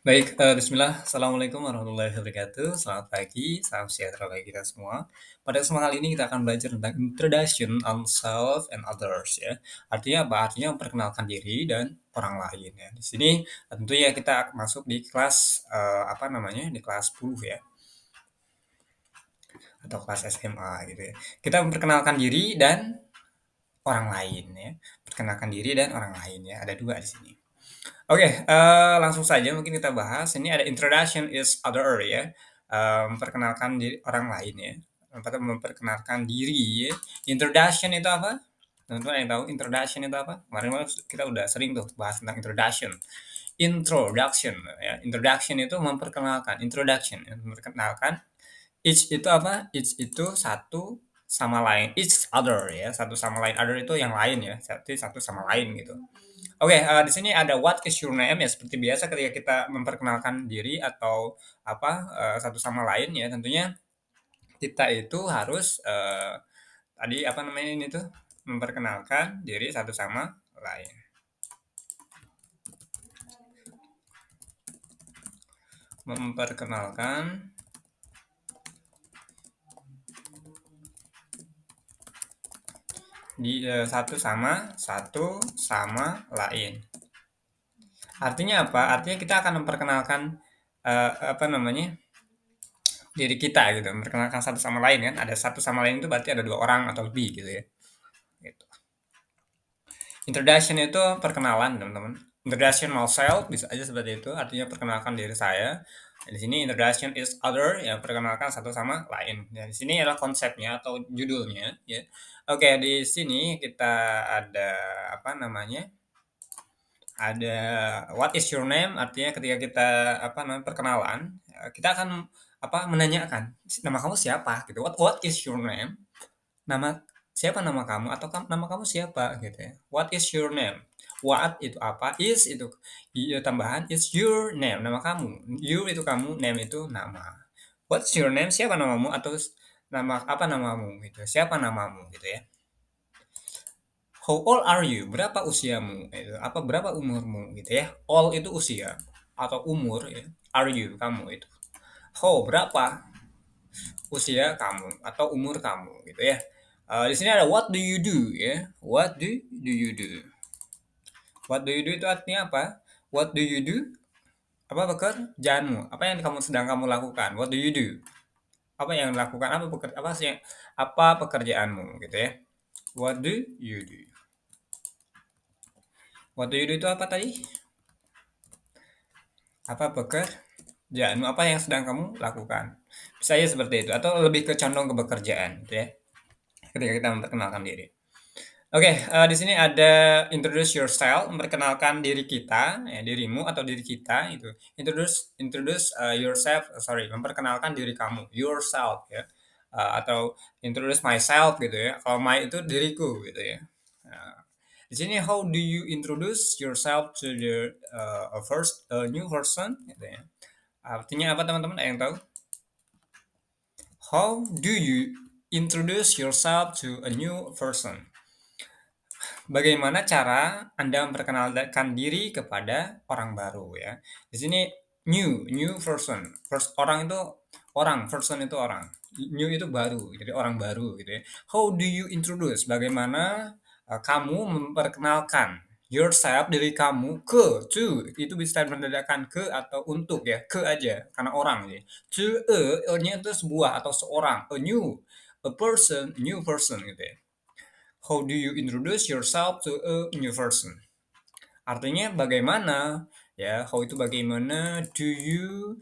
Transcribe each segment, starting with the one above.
Baik, bismillah. Assalamualaikum warahmatullahi wabarakatuh. Selamat pagi, salam sejahtera bagi kita semua. Pada kesempatan kali ini kita akan belajar tentang introduction on self and others ya. Artinya apa? Artinya memperkenalkan diri dan orang lain ya. Di sini tentunya kita masuk di kelas apa namanya? Di kelas 10 ya atau kelas SMA gitu ya. Kita memperkenalkan diri dan orang lain ya. Perkenalkan diri dan orang lain ya. Ada dua di sini. Oke, langsung saja mungkin kita bahas. Ini ada introduction is other ya. Memperkenalkan diri orang lain ya. Atau memperkenalkan diri ya. Introduction itu apa? Teman-teman yang tahu introduction itu apa? Kemarin kita udah sering tuh bahas tentang introduction. Introduction ya. Introduction itu memperkenalkan. Introduction ya. Memperkenalkan. Each itu apa? Each itu satu sama lain. Each other ya. Satu sama lain. Other itu yang lain ya. Satu sama lain gitu. Oke, di sini ada what is your name ya seperti biasa ketika kita memperkenalkan diri atau apa satu sama lain ya tentunya kita itu harus tadi apa namanya ini tuh memperkenalkan diri satu sama lain. Memperkenalkan di satu sama lain. Artinya apa? Artinya kita akan memperkenalkan apa namanya? Diri kita gitu, memperkenalkan satu sama lain kan. Ada satu sama lain itu berarti ada dua orang atau lebih gitu ya. Gitu. Introduction itu perkenalan, teman-teman. Introduction myself bisa aja seperti itu, artinya perkenalkan diri saya. Di sini introduction is other, ya perkenalkan satu sama lain. Ya, di sini adalah konsepnya atau judulnya, ya. Oke, di sini kita ada apa namanya? Ada what is your name, artinya ketika kita apa namanya perkenalan, kita akan apa menanyakan nama kamu siapa gitu. What is your name? Nama siapa nama kamu atau nama kamu siapa gitu ya. What is your name? What itu apa? Is itu tambahan is your name, nama kamu. You itu kamu, name itu nama. What's your name? Siapa namamu atau nama apa namamu gitu. Siapa namamu gitu ya. How old are you? Berapa usiamu? Gitu. Apa berapa umurmu gitu ya. All itu usia atau umur ya. Are you kamu itu. How berapa usia kamu atau umur kamu gitu ya. Di sini ada what do you do ya. What do you do? What do you do itu artinya apa? What do you do? Apa pekerjaanmu? Apa yang sedang kamu lakukan? What do you do? Apa yang dilakukan? Apa pekerjaanmu gitu ya? What do you do? What do you do itu apa tadi? Apa pekerjaanmu? Apa yang sedang kamu lakukan? Bisa aja seperti itu atau lebih ke condong ke pekerjaan gitu ya. Ketika kita memperkenalkan diri. Oke, di sini ada introduce yourself, memperkenalkan diri kita, ya, dirimu atau diri kita itu. Introduce introduce yourself, sorry, memperkenalkan diri kamu, yourself ya. Atau introduce myself gitu ya. Kalau my itu diriku gitu ya. Nah, di sini how do you introduce yourself to the first new person gitu ya. Artinya apa teman-teman? Ada yang tahu? How do you introduce yourself to a new person? Bagaimana cara Anda memperkenalkan diri kepada orang baru ya. Di sini new person. First orang itu orang, person itu orang. New itu baru, jadi orang baru gitu ya. How do you introduce? Bagaimana kamu memperkenalkan yourself diri kamu ke to itu bisa menandakan ke atau untuk ya, ke aja karena orang ya. To a-nya itu sebuah atau seorang, a person, new person gitu ya. How do you introduce yourself to a new person? Artinya bagaimana ya, how itu bagaimana, do you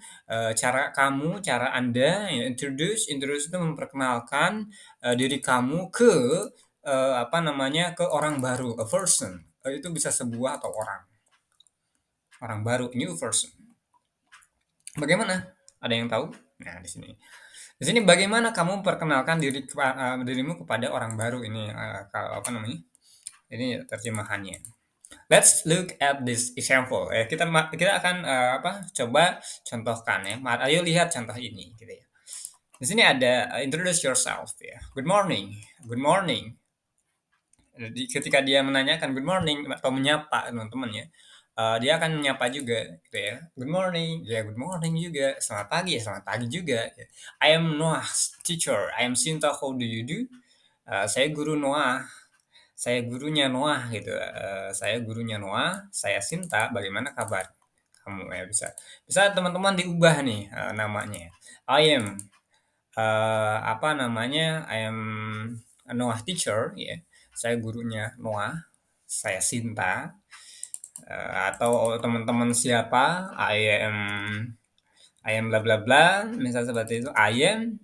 cara kamu, cara Anda ya, introduce itu memperkenalkan diri kamu ke apa namanya, ke orang baru, a person. Itu bisa sebuah atau orang. Orang baru, new person. Bagaimana? Ada yang tahu? Nah, di sini. Di sini bagaimana kamu memperkenalkan dirimu kepada orang baru ini kalau apa namanya? Ini terjemahannya. Let's look at this example. Kita akan apa? Coba contohkan ya. Ayo lihat contoh ini gitu ya. Di sini ada introduce yourself ya. Good morning. Good morning. Jadi ketika dia menanyakan good morning atau menyapa teman-teman ya. dia akan menyapa juga gitu ya. Good morning, ya good morning juga. Selamat pagi, ya selamat pagi juga. Ya. I am Noah's teacher. I am Sinta. How do you do? Saya guru Noah. Saya gurunya Noah gitu. Saya gurunya Noah. Saya Sinta. Bagaimana kabar kamu ya bisa bisa teman-teman diubah nih namanya. I am apa namanya? I am a Noah teacher ya. Saya gurunya Noah. Saya Sinta. Atau teman-teman siapa? I am bla bla bla. Misal seperti itu. I am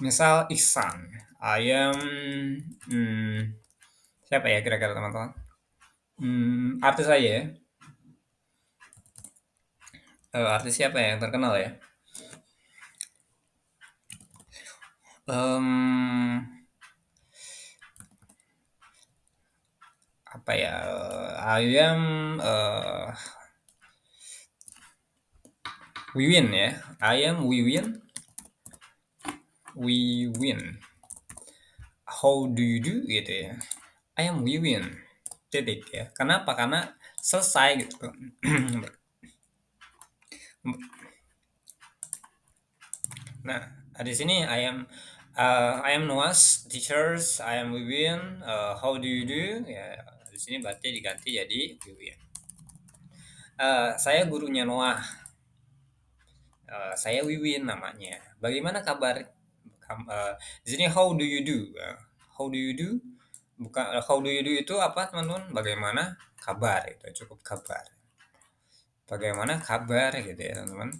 misal Ihsan. I am hmm, siapa ya kira-kira teman-teman? Artis saya ya. Artis siapa ya yang terkenal ya? Em, apa ya? I am Wiwin ya. I am Wiwin. Wiwin. How do you do gitu ya. I am Wiwin. Titik ya. Kenapa? Karena selesai gitu. Nah, di sini I am Noah's teachers. I am Wiwin. How do you do? Ya, di sini berarti diganti jadi Wiwin. Saya gurunya Noah. Saya Wiwin namanya. Bagaimana kabar? Di sini how do you do? How do you do? Bukan how do you do itu apa teman-teman? Bagaimana kabar itu cukup kabar. Bagaimana kabar gitu ya teman-teman?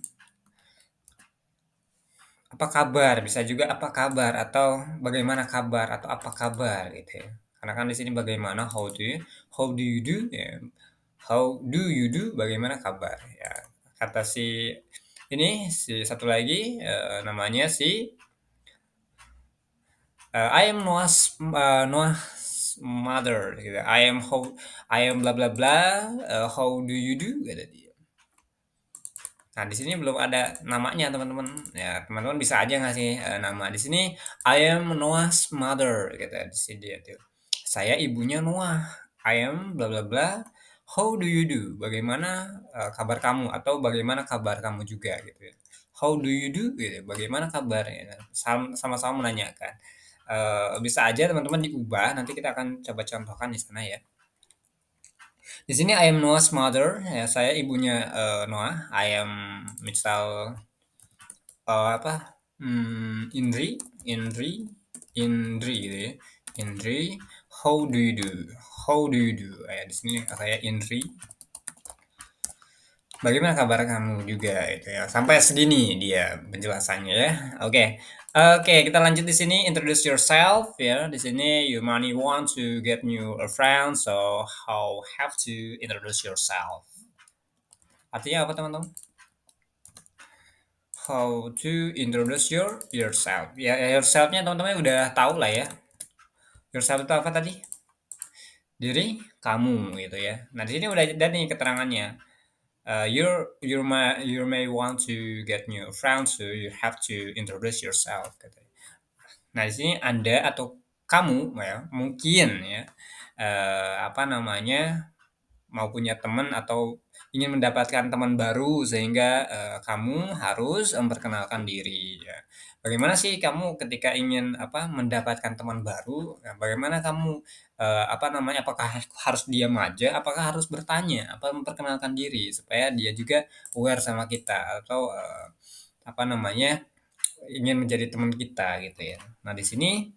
Apa kabar? Bisa juga apa kabar atau bagaimana kabar atau apa kabar gitu ya. Karena kan di sini bagaimana how do you do ya. How do you do bagaimana kabar ya. Kata si ini si satu lagi namanya si I am Noah's mother gitu. I am bla bla bla how do you do kata dia. Nah, di sini belum ada namanya, teman-teman. Ya, teman-teman bisa aja ngasih nama. Di sini I am Noah's mother gitu. Di sini dia tuh. Saya ibunya Noah. I am bla bla bla. How do you do? Bagaimana kabar kamu atau bagaimana kabar kamu juga gitu ya. How do you do? Gitu. Bagaimana kabarnya? Sama-sama menanyakan. Bisa aja teman-teman diubah. Nanti kita akan coba contohkan di sana ya. Di sini I am Noah's mother, ya saya ibunya Noah. I am misal apa? Indri, Indri, Indri gitu ya. Indri, how do you do? How do you do? Di sini saya Indri. Bagaimana kabar kamu juga itu ya. Sampai segini dia penjelasannya ya. Oke. Oke, kita lanjut di sini introduce yourself ya. Di sini you money want to get new a friend, so how have to introduce yourself. Artinya apa teman-teman? How to introduce yourself. Ya yourself-nya teman-teman udah tahu lah ya. Yourself itu apa tadi? Diri kamu gitu ya. Nah, di sini udah ada nih keterangannya. You may want to get new friends, so you have to introduce yourself. Katanya. Nah, di sini Anda atau kamu ya mungkin ya apa namanya mau punya teman atau ingin mendapatkan teman baru sehingga kamu harus memperkenalkan diri ya. Bagaimana sih kamu ketika ingin apa mendapatkan teman baru? Nah, bagaimana kamu apa namanya? Apakah harus diam aja? Apakah harus bertanya? Apa memperkenalkan diri supaya dia juga aware sama kita atau apa namanya? Ingin menjadi teman kita gitu ya. Nah, di sini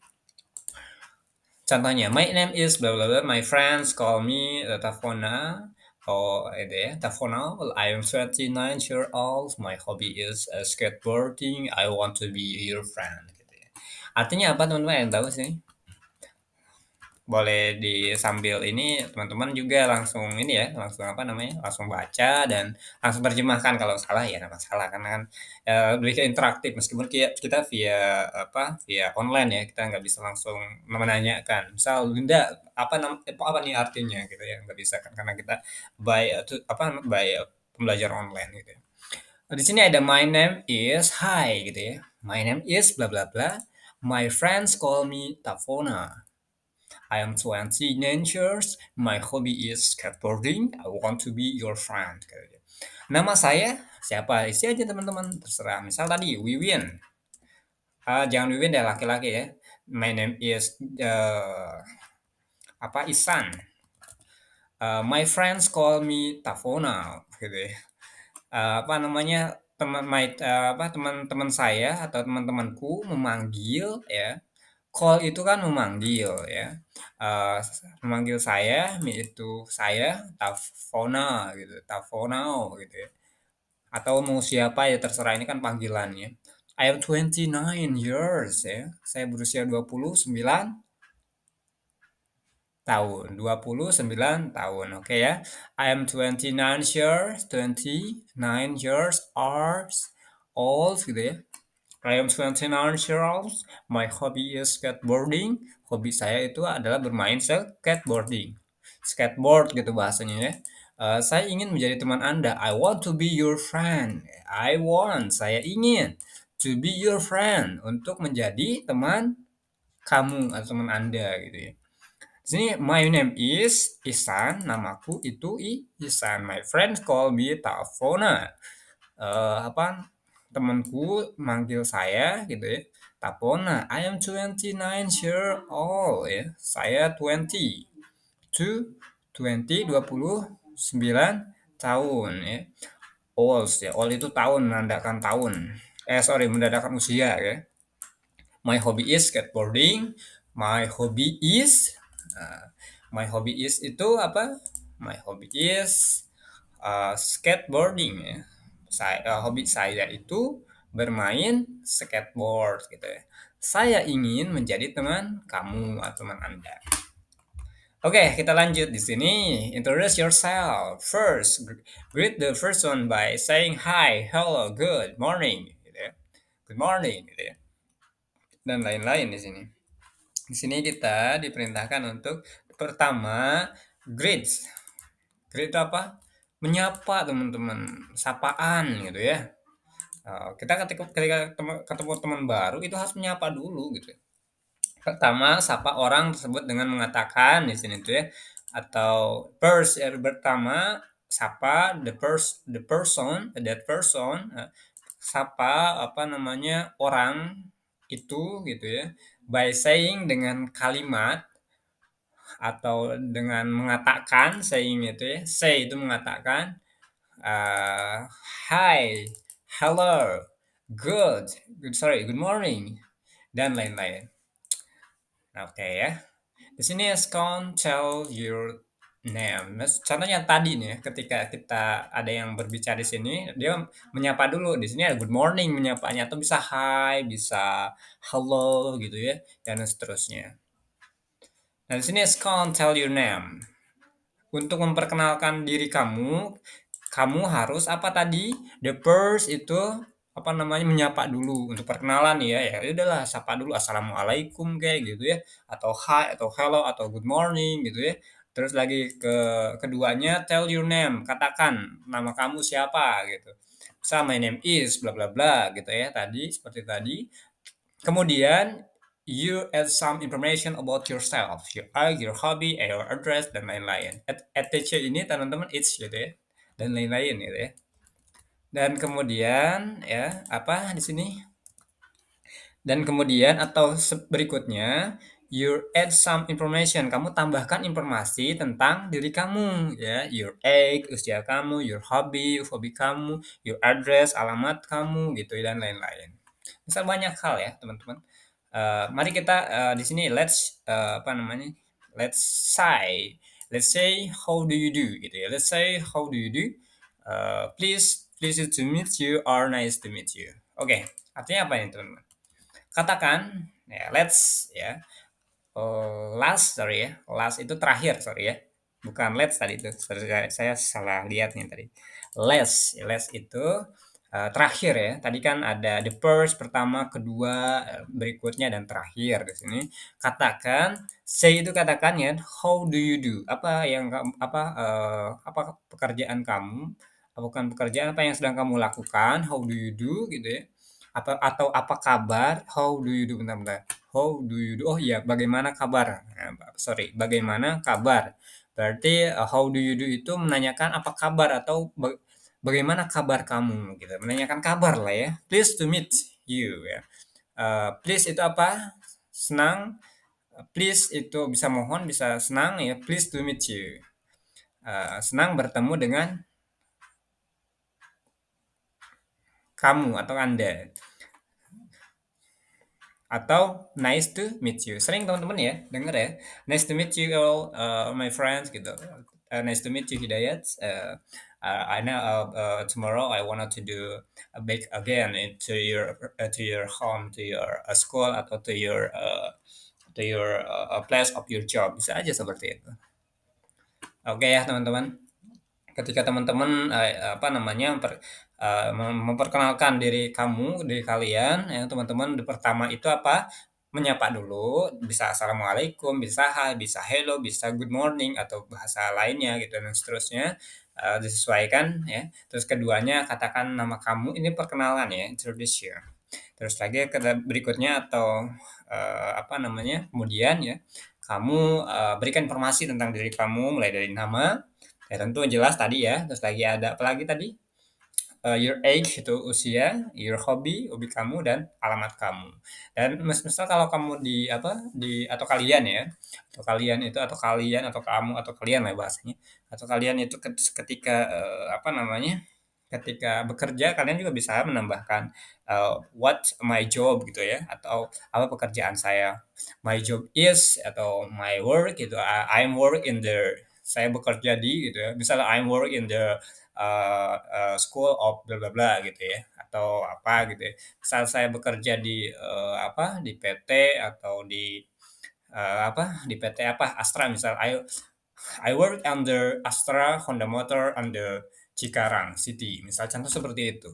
contohnya, my name is bla bla bla. My friends call me Tafona. Oh, itu ya, Tafona. I am 29 years old. My hobby is skateboarding. I want to be your friend. Gitu ya. Artinya apa teman-teman yang tahu sih? Boleh sambil ini teman-teman juga langsung ini ya, langsung apa namanya, langsung baca dan langsung terjemahkan kalau salah ya nggak masalah karena kan lebih ke interaktif meskipun kita via apa via online ya kita nggak bisa langsung menanyakan misal Linda apa nih artinya gitu ya nggak bisa kan karena kita by pembelajaran online gitu ya. Di sini ada my name is hi gitu ya. My name is bla bla bla. My friends call me Tafona. I am 29 years. My hobby is skateboarding. I want to be your friend. Nama saya siapa? Isi aja teman-teman, terserah. Misal tadi Wiwin. Jangan Wiwin deh laki-laki ya. My name is Isan. My friends call me Tafona gitu ya. Teman-teman saya atau teman-temanku memanggil ya. Call itu kan memanggil ya. Eh, Memanggil saya itu saya Tafona gitu, Tafonao gitu ya. Atau mau siapa ya terserah, ini kan panggilannya. I am 29 years ya. Saya berusia 29 tahun. 29 tahun. Oke ya. I am 29 years old gitu ya. I am 29 years old. My hobby is skateboarding. Hobi saya itu adalah bermain skateboarding. Skateboard gitu bahasanya ya. Saya ingin menjadi teman Anda. I want to be your friend. Saya ingin to be your friend, untuk menjadi teman kamu atau teman Anda gitu ya. Di sini my name is Isan, namaku itu Isan. My friends call me Tafona. Temanku manggil saya gitu ya. Tapona, I am 29 year old ya. Saya 20 to 20 29 tahun ya. Old ya. Old itu tahun, menandakan tahun. Menandakan usia ya. My hobby is skateboarding. My hobby is my hobby is itu apa? My hobby is skateboarding ya. Hobi saya itu bermain skateboard gitu ya. Saya ingin menjadi teman kamu atau teman Anda. Oke, kita lanjut di sini. Introduce yourself. First, greet the person by saying hi, hello, good morning, gitu ya. Good morning, gitu ya. Dan lain-lain di sini. Di sini kita diperintahkan untuk pertama greet. Greet apa? Menyapa teman-teman, sapaan gitu ya. Kita ketika ketemu teman baru itu harus menyapa dulu gitu. Pertama, sapa orang tersebut dengan mengatakan di sini tuh ya, atau pertama sapa the person that person, sapa orang itu gitu ya, by saying dengan kalimat atau dengan mengatakan, saying itu ya, say itu mengatakan, hi, hello, good morning, dan lain-lain. Oke ya. Di sini Scon tell your name. Nah, contohnya tadi nih, ketika kita ada yang berbicara di sini, dia menyapa dulu. Di sini ada good morning menyapanya, atau bisa hi, bisa hello gitu ya, dan seterusnya. Nah, di sini Scon tell your name. Untuk memperkenalkan diri kamu, kamu harus apa tadi? The first itu menyapa dulu untuk perkenalan ya. Ya udahlah, sapa dulu, assalamualaikum kayak gitu ya, atau hi atau hello atau good morning gitu ya. Terus lagi keduanya tell your name, katakan nama kamu siapa gitu. Misal my name is bla bla bla gitu ya, tadi seperti tadi. Kemudian you add some information about yourself, your hobby, your address, dan lain-lain. etc ini teman-teman it's gitu ya, dan lain-lain gitu ya. Dan kemudian ya apa di sini? Dan kemudian atau berikutnya you add some information. Kamu tambahkan informasi tentang diri kamu ya, your age, usia kamu, your hobi kamu, your address, alamat kamu gitu, dan lain-lain. Misal banyak hal ya teman-teman. Mari kita di sini let's say how do you do gitu ya. Let's say how do you do. Please to meet you or nice to meet you. Oke, artinya apa ini teman-teman? Katakan ya, let's ya. Last itu terakhir, sorry ya. Bukan let's tadi itu. Sorry, saya salah lihat nih tadi. Less itu terakhir ya. Tadi kan ada the first, pertama, kedua, berikutnya, dan terakhir di sini. Katakan, say itu katakan ya, how do you do? Apa yang apa pekerjaan kamu? Bukan pekerjaan, apa yang sedang kamu lakukan? How do you do gitu ya. atau apa kabar? How do you do? Bentar, bentar. How do you do? Oh iya, bagaimana kabar? Sorry, bagaimana kabar? Berarti how do you do itu menanyakan apa kabar atau bagaimana kabar kamu gitu. Menanyakan kabar lah ya. Pleased to meet you ya. Please itu apa? Senang. Please itu bisa mohon, bisa senang ya. Pleased to meet you. Senang bertemu dengan kamu atau Anda. Atau nice to meet you. Sering teman-teman ya denger ya. Nice to meet you all my friends gitu. Nice to meet you Hidayat. I know tomorrow I wanted to do a back again to your home, to your school atau to your place of your job. Bisa aja seperti itu. Oke ya teman-teman. Ketika teman-teman apa namanya memperkenalkan diri kalian ya teman-teman, pertama itu apa, menyapa dulu, bisa assalamualaikum, bisa hai, bisa hello, bisa good morning atau bahasa lainnya gitu dan seterusnya, disesuaikan ya. Terus keduanya katakan nama kamu, ini perkenalan ya, introduce you. Terus lagi berikutnya atau apa namanya kemudian ya, kamu berikan informasi tentang diri kamu mulai dari nama. Ya tentu jelas tadi ya, terus lagi ada apa lagi tadi? Your age itu usia, your hobi kamu dan alamat kamu. Dan misal kalau kamu di apa di atau kalian ya, atau kalian atau kamu atau kalian lah bahasanya, atau kalian itu ketika apa namanya? Ketika bekerja kalian juga bisa menambahkan what my job gitu ya, atau apa pekerjaan saya. My job is atau my work gitu. I'm work in the, saya bekerja di gitu ya. Misalnya I'm work in the school of bla bla bla gitu ya, atau apa gitu ya. Misal saya bekerja di apa di PT atau di apa di PT apa Astra, misal I work under Astra Honda Motor under Cikarang City, misal contoh seperti itu.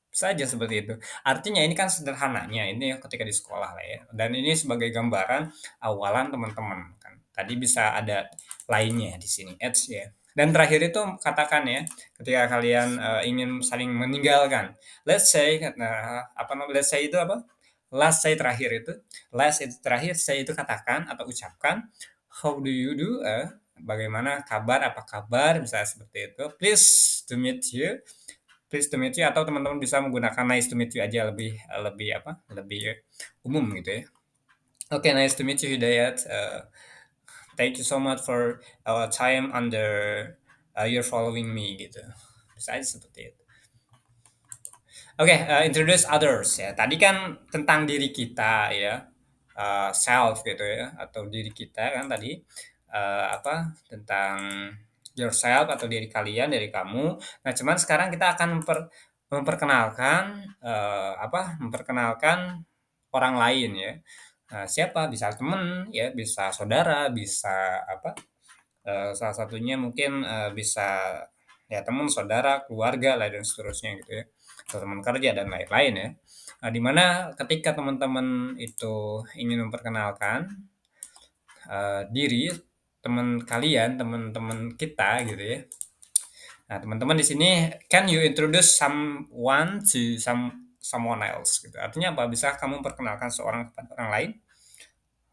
Saja seperti itu. Artinya ini kan sederhananya ini ya ketika di sekolah lah ya. Dan ini sebagai gambaran awalan teman-teman kan. Tadi bisa ada lainnya di sini ads ya. Dan terakhir itu katakan ya, ketika kalian ingin saling meninggalkan. Let's say apa namanya? Let's say itu apa? Last say terakhir itu. Last itu terakhir, say itu katakan atau ucapkan. How do you do? Bagaimana kabar? Apa kabar? Bisa seperti itu. Please to meet you, pleased to meet you, atau teman-teman bisa menggunakan nice to meet you aja, lebih lebih apa lebih umum gitu ya. Oke, nice to meet you Hidayat. Thank you so much for our time under you're following me gitu, bisa aja seperti itu. Oke, introduce others ya. Tadi kan tentang diri kita ya, self gitu ya, atau diri kita kan tadi, apa, tentang yourself atau diri kalian, diri kamu. Nah, cuman sekarang kita akan memperkenalkan, apa, memperkenalkan orang lain ya. Siapa? Bisa temen ya, bisa saudara, bisa apa, salah satunya mungkin, bisa ya teman, saudara, keluarga lah dan seterusnya gitu ya, atau teman kerja dan lain-lain ya. Di mana ketika teman-teman itu ingin memperkenalkan, diri teman kalian, teman-teman kita gitu ya. Nah, teman-teman di sini, can you introduce someone to someone else gitu. Artinya apa? Bisa kamu perkenalkan seorang kepada orang lain?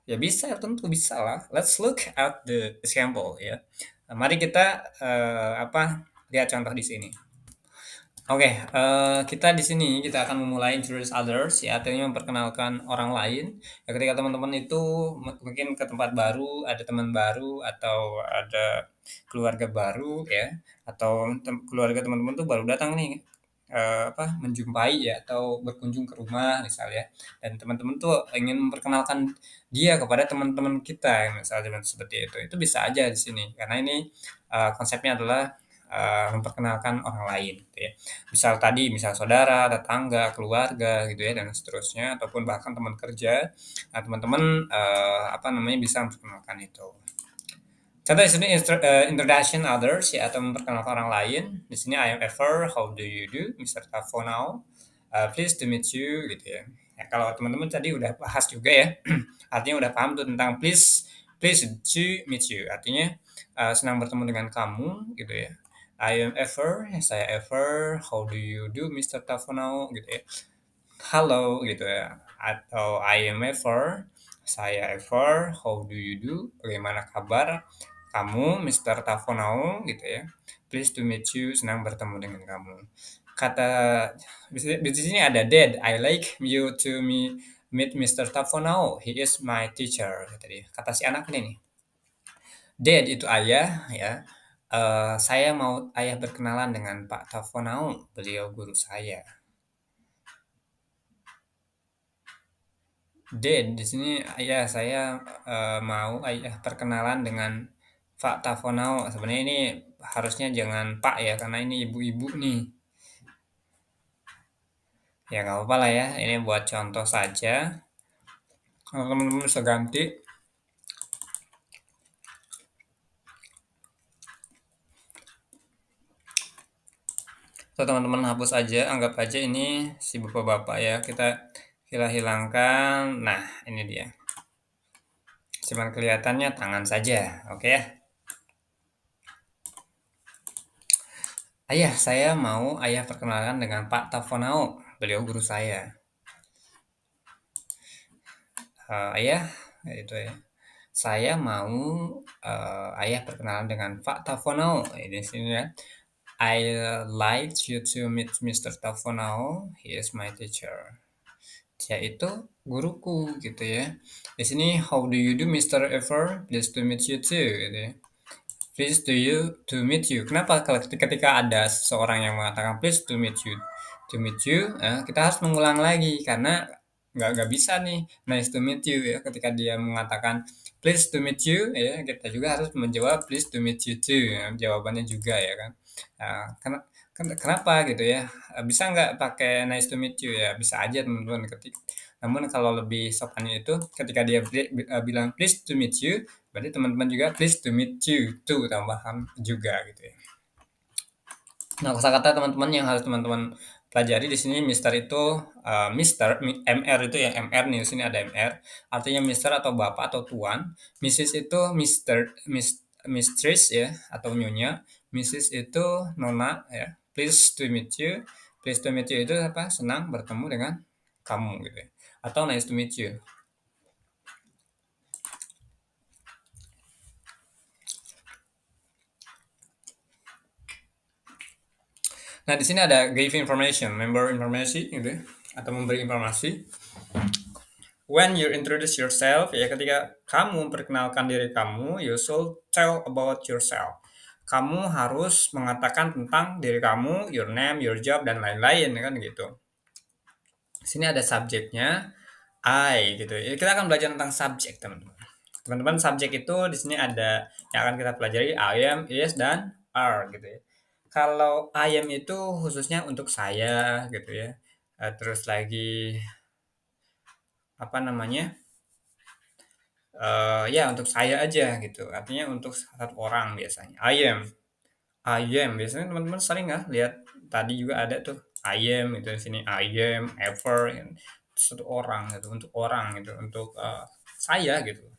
Ya bisa, tentu bisa lah. Let's look at the example ya. Nah, mari kita apa lihat contoh di sini. Oke, kita di sini kita akan memulai introduce others ya, artinya memperkenalkan orang lain. Ya, ketika teman-teman itu mungkin ke tempat baru, ada teman baru atau ada keluarga baru ya, atau keluarga teman-teman tuh baru datang nih, apa, menjumpai ya atau berkunjung ke rumah misalnya, dan teman-teman tuh ingin memperkenalkan dia kepada teman-teman kita misalnya seperti itu. Itu bisa aja di sini karena ini konsepnya adalah memperkenalkan orang lain gitu ya. Misal saudara, tetangga, keluarga gitu ya dan seterusnya, ataupun bahkan teman kerja. Nah, teman-teman apa namanya bisa memperkenalkan itu. Contoh di sini introduction others ya, atau memperkenalkan orang lain. Di sini I am Ever, how do you do, Mr. Tafonau, pleased to meet you gitu ya. Ya kalau teman-teman tadi udah bahas juga ya, artinya udah paham tuh tentang please to meet you. Artinya senang bertemu dengan kamu gitu ya. I am Ever, saya Ever, how do you do, Mr. Tafonau gitu ya. halo gitu ya, atau I am Ever, saya Ever, how do you do, bagaimana kabar kamu, Mr. Tafonau gitu ya. Pleased to meet you, senang bertemu dengan kamu. Kata di sini ada Dad, I like you to meet Mr. Tafonau, he is my teacher. Kata dia. Kata si anak ini nih, Dad itu ayah ya. Saya mau ayah berkenalan dengan Pak Tafonau, beliau guru saya. Dad, di sini ayah saya mau ayah perkenalan dengan Pak Tafonau. Sebenarnya ini harusnya jangan Pak ya, karena ini ibu-ibu nih. Ya nggak apa-apa lah ya, ini buat contoh saja. Kalau teman-teman bisa ganti, atau teman-teman hapus aja, anggap aja ini si bapak-bapak ya, kita hilangkan. Nah, ini dia. Cuman kelihatannya tangan saja, oke ya. Ayah, saya mau ayah perkenalan dengan Pak Tafonau. Beliau guru saya. Ayah, itu ya. Saya mau ayah perkenalan dengan Pak Tafonau. Ini sini ya. I like you to meet Mr. Tafonau. He is my teacher. Dia itu guruku gitu ya. Di sini how do you do Mr. Ever? Pleased to meet you too gitu ya. Pleased to meet you. Kenapa kalau ketika ada seseorang yang mengatakan pleased to meet you, kita harus mengulang lagi karena nggak bisa nih nice to meet you ya ketika dia mengatakan pleased to meet you ya kita juga harus menjawab pleased to meet you too ya, jawabannya juga ya kan. Kenapa gitu ya, bisa nggak pakai nice to meet you ya bisa aja teman-teman namun kalau lebih sopannya itu ketika dia bilang pleased to meet you. Berarti teman-teman juga pleased to meet you too tambahan juga gitu ya. Nah, kosakata teman-teman yang harus teman-teman pelajari di sini Mister itu Mister MR itu ya MR nih di sini ada MR artinya Mister atau Bapak atau Tuan. Mrs itu Mistress ya atau Nyonya. Mrs itu Nona ya. Pleased to meet you. Pleased to meet you itu apa? Senang bertemu dengan kamu gitu ya. Atau nice to meet you. Nah, di sini ada give information, member informasi gitu ya, atau memberi informasi. When you introduce yourself, ya ketika kamu memperkenalkan diri kamu, you should tell about yourself. Kamu harus mengatakan tentang diri kamu, your name, your job, dan lain-lain kan gitu. Di sini ada subjeknya, I gitu. Ya, kita akan belajar tentang subjek, teman-teman. Teman-teman, subjek itu di sini ada yang akan kita pelajari I am, is, dan are gitu ya. Kalau I am itu khususnya untuk saya gitu ya. Terus lagi apa namanya? Ya untuk saya aja gitu. Artinya untuk satu orang biasanya. I am. Biasanya teman-teman sering nggak lihat tadi juga ada tuh I am itu di sini I am ever gitu. Satu orang gitu untuk orang gitu untuk saya gitu.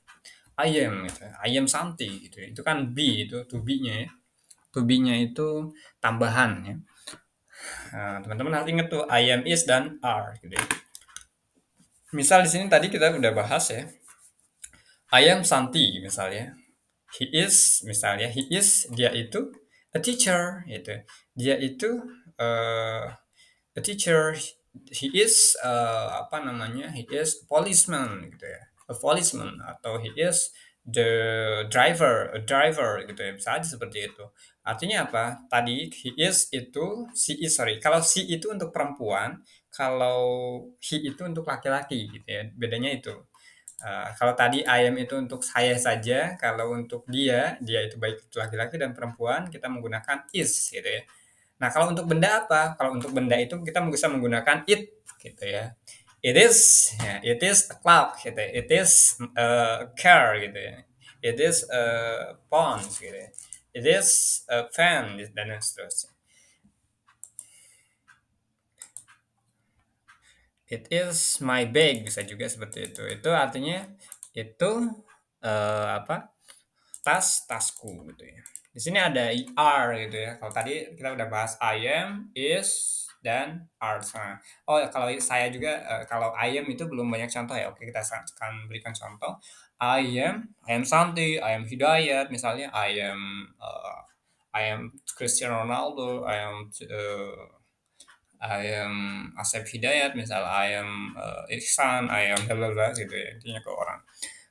I am gitu. I am something gitu. Itu kan be itu to be-nya ya. To be-nya itu tambahan ya. Nah, teman-teman harus ingat tuh I am, is, dan are gitu ya. Misal di sini tadi kita udah bahas ya. I am Santi misalnya. He is misalnya he is dia itu a teacher gitu. Dia itu a teacher. He is apa namanya? He is a policeman gitu ya. A policeman atau he is the driver, a driver gitu ya. Bisa aja seperti itu. Artinya apa? Tadi he is itu she is sorry. Kalau she itu untuk perempuan, kalau he itu untuk laki-laki gitu ya. Bedanya itu. Kalau tadi I am itu untuk saya saja, kalau untuk dia itu baik itu laki-laki dan perempuan, kita menggunakan is gitu ya. Nah, kalau untuk benda apa? Kalau untuk benda itu kita bisa menggunakan it gitu ya. It is, ya, it is a clock gitu ya. It is a car gitu ya. It is a pond gitu ya. It is a fan dan seterusnya. It is my bag bisa juga seperti itu. Itu artinya itu apa? Tasku gitu ya. Di sini ada are gitu ya. Kalau tadi kita udah bahas I am, is, dan are. Nah, oh kalau saya juga kalau I am itu belum banyak contoh ya. Oke, kita akan berikan contoh. I am Santi, I am Hidayat, misalnya I am Cristiano Ronaldo, I am Asep Hidayat, misal I am Ihsan, I am bla bla bla gitu ya, intinya ke orang.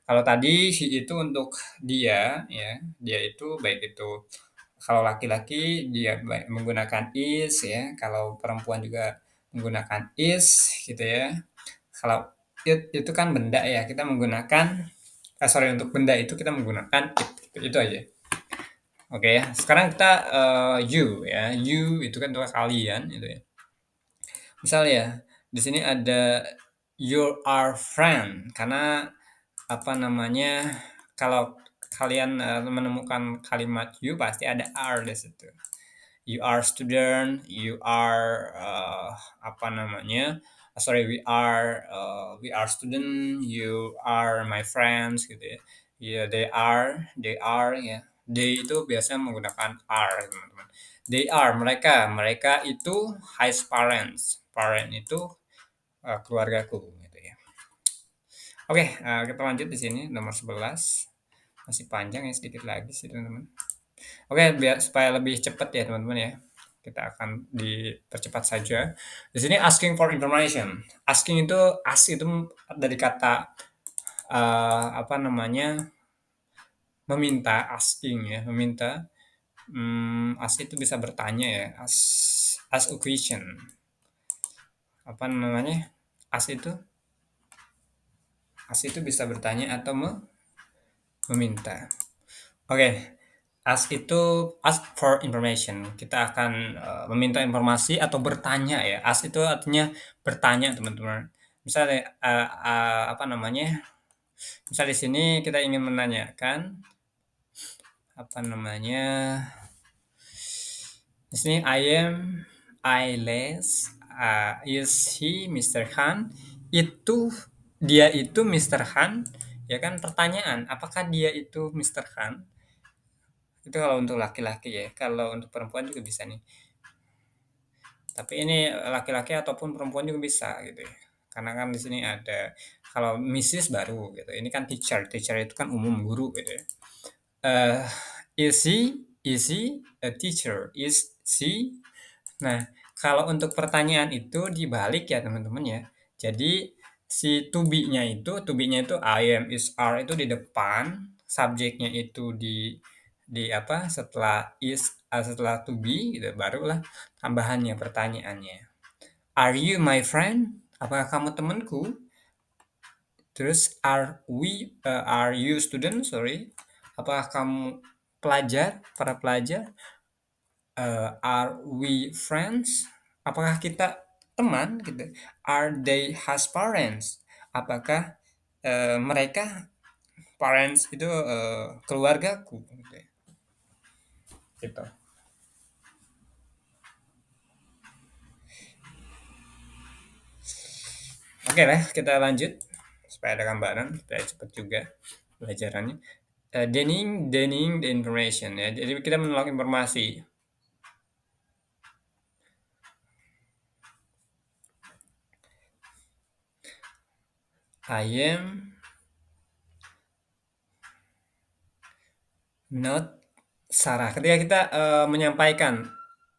Kalau tadi he itu untuk dia ya, dia itu baik itu kalau laki-laki dia menggunakan is ya, kalau perempuan juga menggunakan is gitu ya. Kalau it itu kan benda ya, kita menggunakan sorry untuk benda itu kita menggunakan it gitu, itu aja. Oke ya, sekarang kita you ya, you itu kan untuk kalian itu ya. Misal ya, di sini ada you are friend karena apa namanya, kalau kalian menemukan kalimat you pasti ada are di situ. You are student, you are apa namanya? Sorry, we are student, you are my friends gitu ya. Ya, they are ya. They itu biasanya menggunakan are, teman-teman. They are mereka itu his parents. Parent itu keluargaku gitu ya. Oke, kita lanjut di sini nomor 11. Masih panjang ya, sedikit lagi sih, teman-teman. Oke, biar supaya lebih cepat ya, teman-teman ya. Kita akan dipercepat saja. Di sini asking for information. Asking itu ask itu dari kata apa namanya? Meminta, asking ya, meminta. Ask itu bisa bertanya ya. Ask a question. Apa namanya? Ask itu bisa bertanya atau meminta. Oke, ask for information. Kita akan meminta informasi atau bertanya ya. Ask itu artinya bertanya, teman-teman. Misalnya apa namanya? Misal di sini kita ingin menanyakan apa namanya? Di sini Ailes, is he Mr. Han? Dia itu Mr. Han, ya kan pertanyaan, apakah dia itu Mr. Han? Itu kalau untuk laki-laki ya. Kalau untuk perempuan juga bisa nih. Tapi ini laki-laki ataupun perempuan juga bisa gitu ya. Karena kan di sini ada kalau Mrs. baru gitu. Ini kan teacher. Teacher itu kan umum guru gitu ya. Eh is he a teacher? Is she? Nah, kalau untuk pertanyaan itu dibalik ya teman-teman ya. Jadi si to be-nya itu I am, is, are itu di depan, subjeknya itu di apa setelah setelah to be gitu, barulah tambahannya pertanyaannya. Are you my friend? Apakah kamu temanku? Terus are you student? Sorry. Apakah kamu para pelajar? Are we friends? Apakah kita teman gitu? Are they has parents? Apakah mereka parents itu keluargaku gitu ya. Gitu. Oke lah, kita lanjut supaya ada gambaran, supaya cepat juga pelajarannya. Denying the information ya. Jadi kita menolak informasi. I am not Sarah. Ketika kita menyampaikan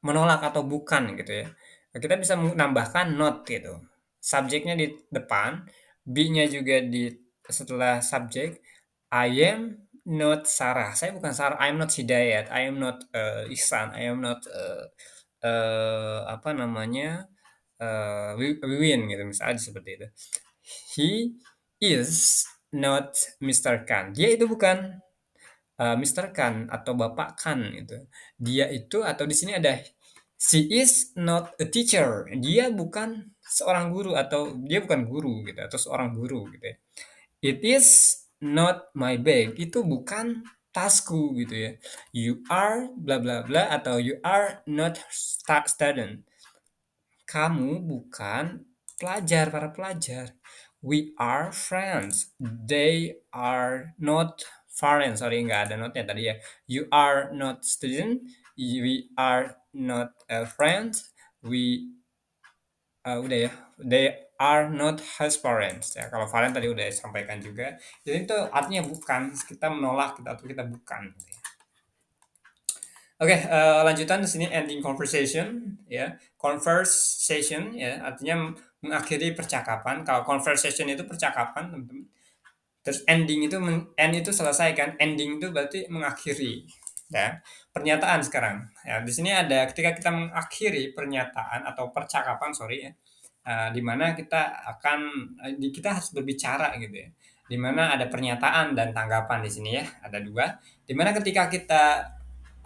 menolak atau bukan gitu ya, kita bisa menambahkan not gitu. Subjeknya di depan, be-nya juga di setelah subjek. I am not Sarah. Saya bukan Sarah. I am not Hidayat. I am not Ihsan. I am not apa namanya Wiwin gitu misalnya seperti itu. He is not Mr. Khan. Dia itu bukan Mister Khan atau Bapak Khan itu. Dia itu atau di sini ada she is not a teacher. Dia bukan seorang guru atau dia bukan guru gitu atau seorang guru gitu ya. It is not my bag. Itu bukan tasku gitu ya. You are bla bla bla atau you are not student. Kamu bukan para pelajar. We are friends. They are not friends. Sorry, nggak ada notnya tadi ya. You are not student. We are not friends. We Udah ya, they are not his parents ya. Kalau Valen tadi udah sampaikan juga. Jadi itu artinya bukan, kita menolak kita atau kita bukan. Gitu ya. Oke, lanjutan di sini ending conversation ya. Conversation ya artinya mengakhiri percakapan. Kalau conversation itu percakapan, teman-teman. Terus ending itu end itu selesai kan. Ending itu berarti mengakhiri ya. Pernyataan sekarang. Ya, di sini ada ketika kita mengakhiri pernyataan atau percakapan, sorry ya. Di mana kita akan kita harus berbicara gitu ya. Di mana ada pernyataan dan tanggapan di sini ya. Ada dua. Di mana ketika kita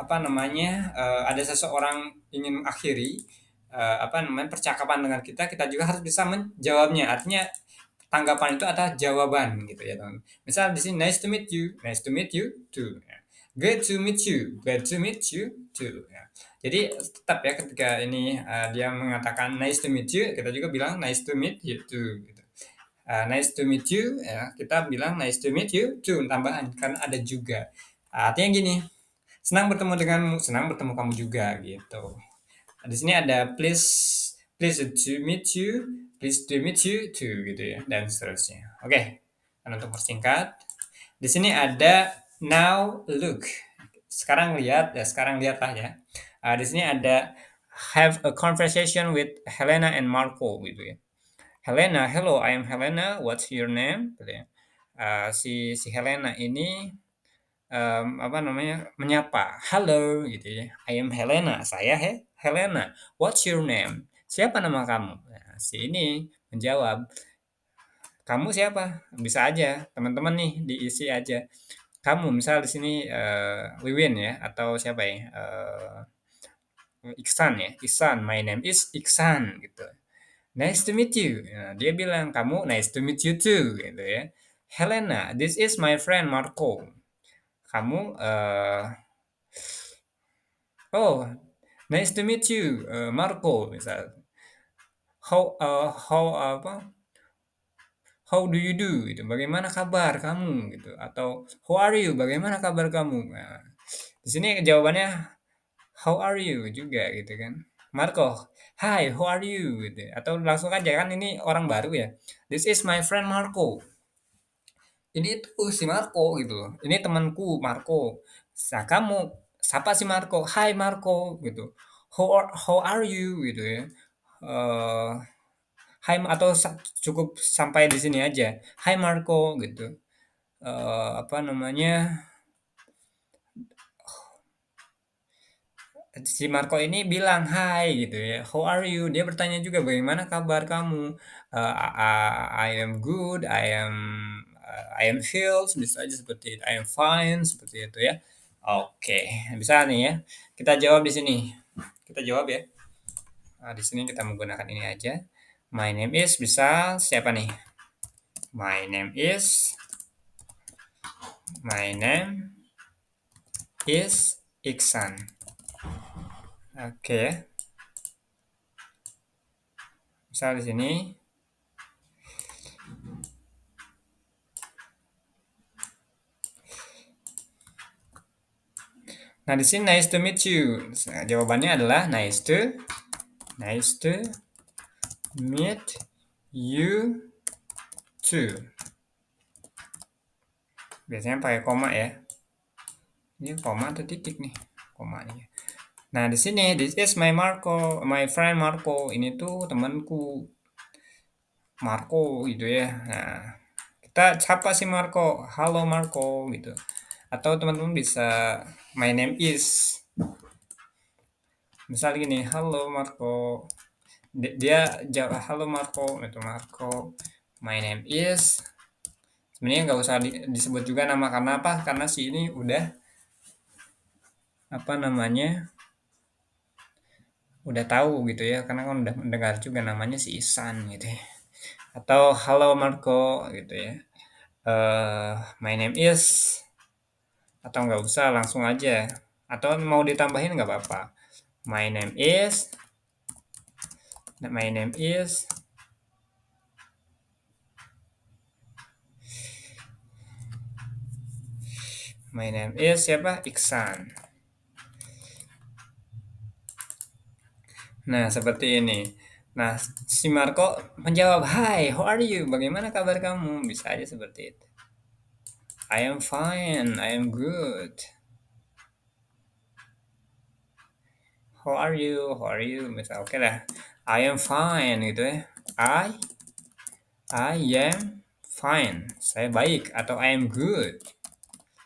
apa namanya ada seseorang ingin mengakhiri apa namanya percakapan dengan kita, kita juga harus bisa menjawabnya. Artinya tanggapan itu adalah jawaban gitu ya teman. Misal di sini nice to meet you too. Ya. Great to meet you, glad to meet you too. Ya. Jadi tetap ya ketika ini dia mengatakan nice to meet you, kita juga bilang nice to meet you too. Gitu. Nice to meet you, ya, kita bilang nice to meet you too tambahan karena ada juga. Artinya gini, senang bertemu denganmu, senang bertemu kamu juga gitu. Di sini ada please to meet you, please to meet you too gitu ya dan seterusnya. Oke. Dan untuk persingkat, di sini ada now look. Sekarang lihat ya, sekarang lihatlah ya. Di sini ada have a conversation with Helena and Marco gitu ya. Helena, hello, I am Helena. What's your name? Gitu ya. Si Helena ini apa namanya, menyapa, "Halo," gitu ya, "I am Helena," saya Helena. "What's your name?" "Siapa nama kamu?" Nah, si ini menjawab, "Kamu siapa?" Bisa aja teman-teman nih diisi aja. Kamu misal di sini, Wiwin ya atau siapa ya, Iksan ya, "Iksan, my name is Iksan," gitu. "Nice to meet you." Nah, dia bilang, "Kamu nice to meet you too," gitu ya. "Helena, this is my friend Marco." Kamu, "Oh, nice to meet you, Marco," misal. How apa, "How do you do?" Gitu, "Bagaimana kabar kamu?" Gitu, atau "How are you?" "Bagaimana kabar kamu?" Nah, di sini jawabannya "How are you?" juga gitu kan. Marco, "Hi, how are you?" Gitu, atau langsung aja kan ini orang baru ya, "This is my friend Marco." Ini tuh si Marco gitu loh. Ini temanku Marco. Nah, kamu siapa si Marco? Hai Marco gitu. How are you gitu ya. Eh hai atau cukup sampai di sini aja. Hai Marco gitu. Apa namanya? Si Marco ini bilang hai gitu ya. How are you? Dia bertanya juga bagaimana kabar kamu? I am good. I am healed. Bisa aja seperti itu. I am fine seperti itu ya. Oke, bisa nih ya. Kita jawab di sini. Kita jawab ya. Di sini kita menggunakan ini aja. My name is bisa siapa nih? My name is Iksan. Oke, misal di sini. Nah, di sini nice to meet you. Nah, jawabannya adalah nice to meet you too. Biasanya pakai koma ya. Ini koma atau titik nih? Koma nih. Nah, di sini this is my friend Marco. Ini tuh temanku Marco gitu ya. Nah, kita sapa si Marco. Halo Marco gitu. Atau teman-teman bisa my name is. Misal gini, halo Marco. Dia jawab halo Marco itu Marco, my name is. Sebenarnya nggak usah disebut juga nama karena apa, karena si ini udah apa namanya, udah tahu gitu ya, karena kan udah mendengar juga namanya si Isan gitu ya. Atau halo Marco gitu ya. My name is, atau nggak usah langsung aja, atau mau ditambahin nggak apa-apa. My name is, my name is My name is siapa? Iksan. Nah, seperti ini. Nah, si Marco menjawab, "Hi, how are you? Bagaimana kabar kamu?" Bisa aja seperti itu. I am fine, I am good. How are you? How are you? Misal, oke lah. I am fine gitu ya. I am fine. Saya baik atau I am good.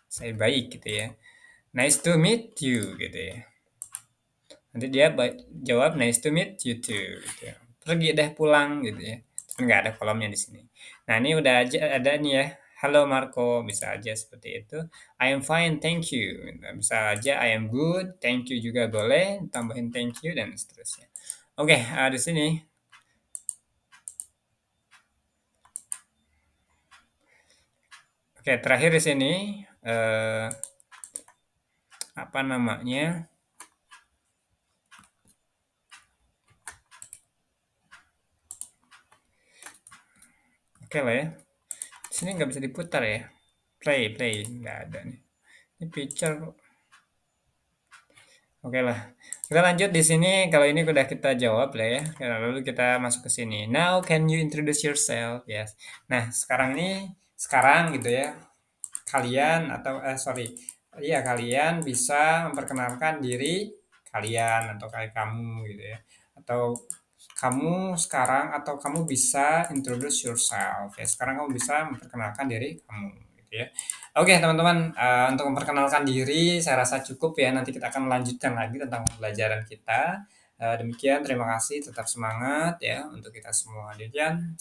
Saya baik gitu ya. Nice to meet you gitu ya. Nanti dia jawab nice to meet you too gitu ya. Pergi deh pulang gitu ya. Cuman nggak ada kolomnya di sini. Nah, ini udah aja ada nih ya. Halo Marco, bisa aja seperti itu. I am fine, thank you. Nah, bisa aja I am good, thank you juga boleh, tambahin thank you dan seterusnya. Oke, di sini. Oke, terakhir di sini eh apa namanya? Oke lah ya. Di sini nggak bisa diputar ya. Play, nggak ada nih. Ini picture. Oke lah. Kita lanjut di sini. Kalau ini udah kita jawab lah ya. Lalu kita masuk ke sini. Now can you introduce yourself? Yes. Nah, sekarang gitu ya. Kalian atau sorry. Iya, kalian bisa memperkenalkan diri kalian atau kayak kamu gitu ya. Atau kamu sekarang atau kamu bisa introduce yourself ya. Sekarang kamu bisa memperkenalkan diri kamu gitu ya. Oke, teman-teman, untuk memperkenalkan diri saya rasa cukup ya. Nanti kita akan melanjutkan lagi tentang pembelajaran kita. Demikian, terima kasih, tetap semangat ya untuk kita semua. Demikian,